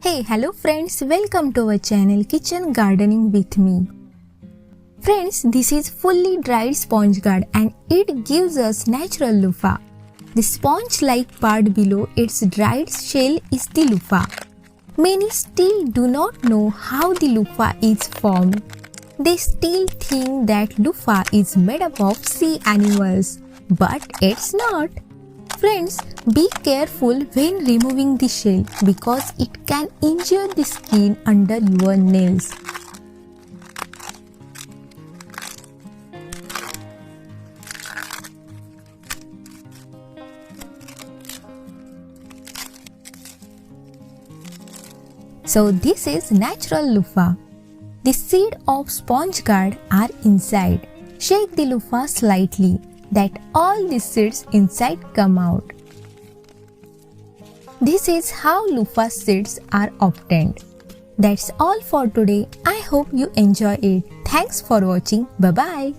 Hey, hello friends, welcome to our channel Kitchen Gardening with me. Friends, this is fully dried sponge gourd and it gives us natural luffa. The sponge-like part below its dried shell is the luffa. Many still do not know how the luffa is formed. They still think that luffa is made up of sea animals, but it's not. Friends, be careful when removing the shell because it can injure the skin under your nails. So this is natural luffa. The seed of sponge gourd are inside. Shake the luffa slightly that all the seeds inside come out. This is how luffa seeds are obtained. That's all for today. I hope you enjoy it. Thanks for watching. Bye-bye.